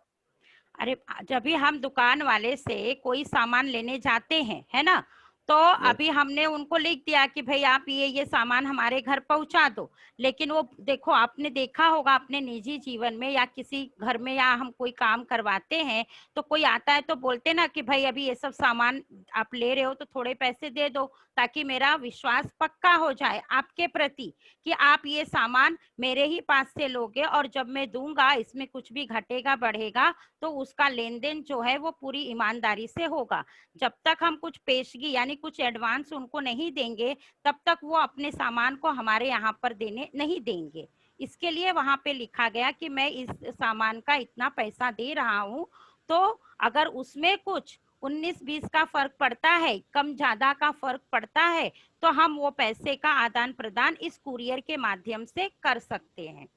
अरे जब भी हम दुकान वाले से कोई सामान लेने जाते हैं, है ना, तो अभी हमने उनको लिख दिया कि भाई आप ये सामान हमारे घर पहुंचा दो। लेकिन वो देखो आपने देखा होगा अपने निजी जीवन में या किसी घर में या हम कोई काम करवाते हैं तो कोई आता है तो बोलते ना कि भाई अभी ये सब सामान आप ले रहे हो तो थोड़े पैसे दे दो, ताकि मेरा विश्वास पक्का हो जाए आपके प्रति कि आप ये सामान मेरे ही पास से लोगे और जब मैं दूंगा इसमें कुछ भी घटेगा बढ़ेगा तो उसका लेन देन जो है वो पूरी ईमानदारी से होगा। जब तक हम कुछ पेशगी यानी कुछ एडवांस उनको नहीं देंगे तब तक वो अपने सामान को हमारे यहाँ पर देने नहीं देंगे। इसके लिए वहां पे लिखा गया कि मैं इस सामान का इतना पैसा दे रहा हूँ, तो अगर उसमें कुछ 19-20 का फर्क पड़ता है, कम ज्यादा का फर्क पड़ता है, तो हम वो पैसे का आदान प्रदान इस कुरियर के माध्यम से कर सकते हैं।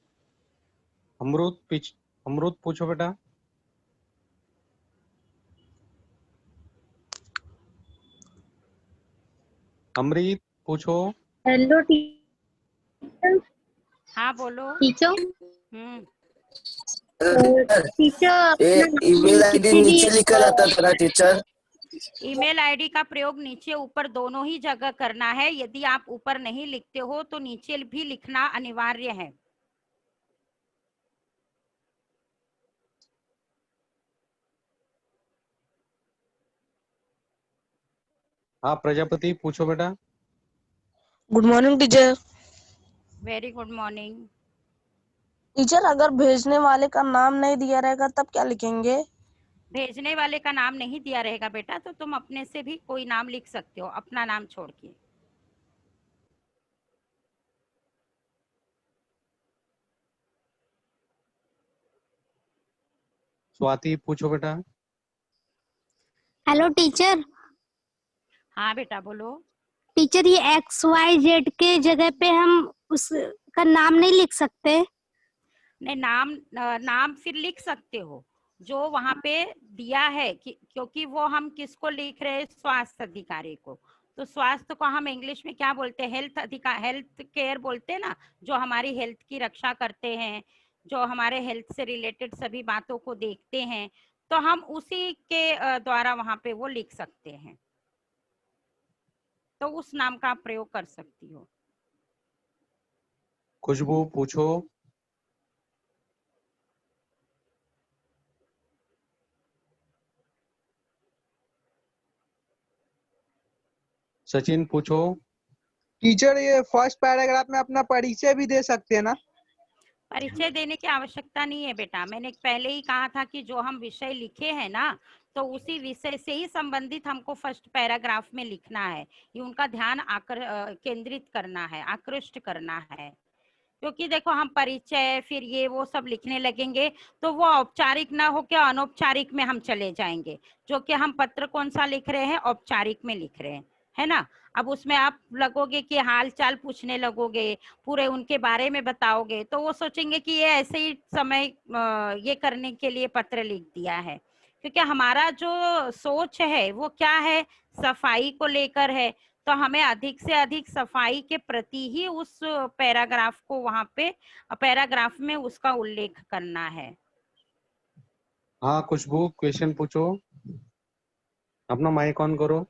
अमरूद पूछो बेटा। अमृत पूछो। Hello teacher. हाँ बोलो। टीचर ईमेल आईडी नीचे लिखा रहता था ना टीचर? ईमेल आईडी का प्रयोग नीचे ऊपर दोनों ही जगह करना है। यदि आप ऊपर नहीं लिखते हो तो नीचे भी लिखना अनिवार्य है। हाँ प्रजापति पूछो बेटा। Good morning teacher. Very good morning. Teacher अगर भेजने वाले का नाम नहीं दिया रहेगा तब क्या लिखेंगे? भेजने वाले का नाम नहीं दिया रहेगा बेटा तो तुम अपने से भी कोई नाम लिख सकते हो, अपना नाम छोड़ के। स्वाति पूछो बेटा। Hello teacher. हाँ बेटा बोलो। टीचर ये XYZ के जगह पे हम उसका नाम नहीं लिख सकते? नहीं, नाम फिर लिख सकते हो जो वहां पे दिया है क्योंकि वो हम किसको लिख रहे हैं, स्वास्थ्य अधिकारी को। तो स्वास्थ्य को हम इंग्लिश में क्या बोलते हैं, हेल्थ केयर बोलते हैं ना, जो हमारी हेल्थ की रक्षा करते हैं, जो हमारे हेल्थ से रिलेटेड सभी बातों को देखते हैं, तो हम उसी के द्वारा वहां पे वो लिख सकते हैं, तो उस नाम का आप प्रयोग कर सकती हो। खुशबू पूछो। सचिन पूछो। टीचर ये फर्स्ट पैराग्राफ में अपना परिचय भी दे सकते हैं ना? परिचय देने की आवश्यकता नहीं है बेटा, मैंने पहले ही कहा था कि जो हम विषय लिखे हैं ना, तो उसी विषय से ही संबंधित हमको फर्स्ट पैराग्राफ में लिखना है। ये उनका ध्यान केंद्रित करना है, आकृष्ट करना है। क्योंकि देखो हम परिचय फिर ये वो सब लिखने लगेंगे तो वो औपचारिक ना हो के अनौपचारिक में हम चले जाएंगे, जो कि हम पत्र कौन सा लिख रहे हैं, औपचारिक में लिख रहे हैं, है ना। अब उसमें आप लगोगे कि हाल चाल पूछने लगोगे, पूरे उनके बारे में बताओगे, तो वो सोचेंगे कि ये ऐसे ही समय ये करने के लिए पत्र लिख दिया है। क्योंकि हमारा जो सोच है वो क्या है, सफाई को लेकर है, तो हमें अधिक से अधिक सफाई के प्रति ही उस पैराग्राफ को वहां पे पैराग्राफ में उसका उल्लेख करना है। हाँ खुशबू क्वेश्चन पूछो। अपना माइक ऑन करो।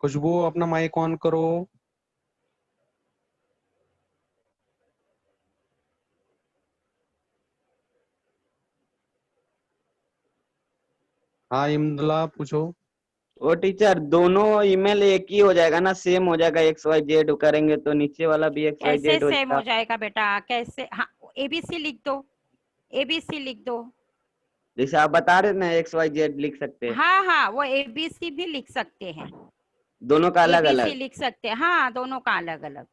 खुशबू अपना माइक ऑन करो। हाँ इमदुल्ला पूछो। वो टीचर दोनों ईमेल एक ही हो जाएगा ना, सेम हो जाएगा, XYZ करेंगे तो नीचे वाला भी कैसे XYZ हो सेम हो जाएगा। जाएगा बेटा, कैसे? हाँ एबीसी लिख दो, एबीसी लिख दो। जैसे आप बता रहे ना XYZ लिख सकते हैं, हाँ हाँ वो एबीसी भी लिख सकते हैं, दोनों का अलग एबीसी अलग। लिख सकते हैं, हाँ दोनों का अलग अलग।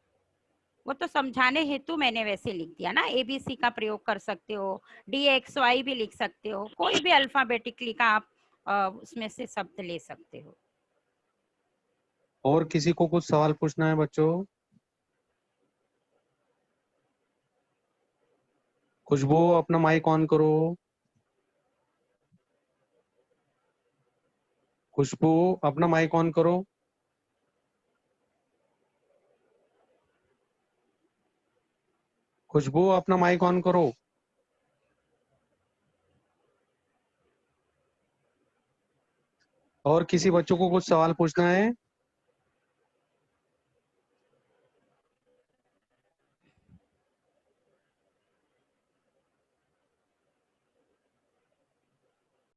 वो तो समझाने हेतु मैंने वैसे लिख दिया ना, एबीसी का प्रयोग कर सकते हो, DXY भी लिख सकते हो, कोई भी अल्फाबेटिकली का आप उसमें से शब्द ले सकते हो। और किसी को कुछ सवाल पूछना है बच्चों? खुशबू अपना माइक ऑन करो। खुशबू अपना माइक ऑन करो। खुशबू अपना माइक ऑन करो। और किसी बच्चों को कुछ सवाल पूछना है?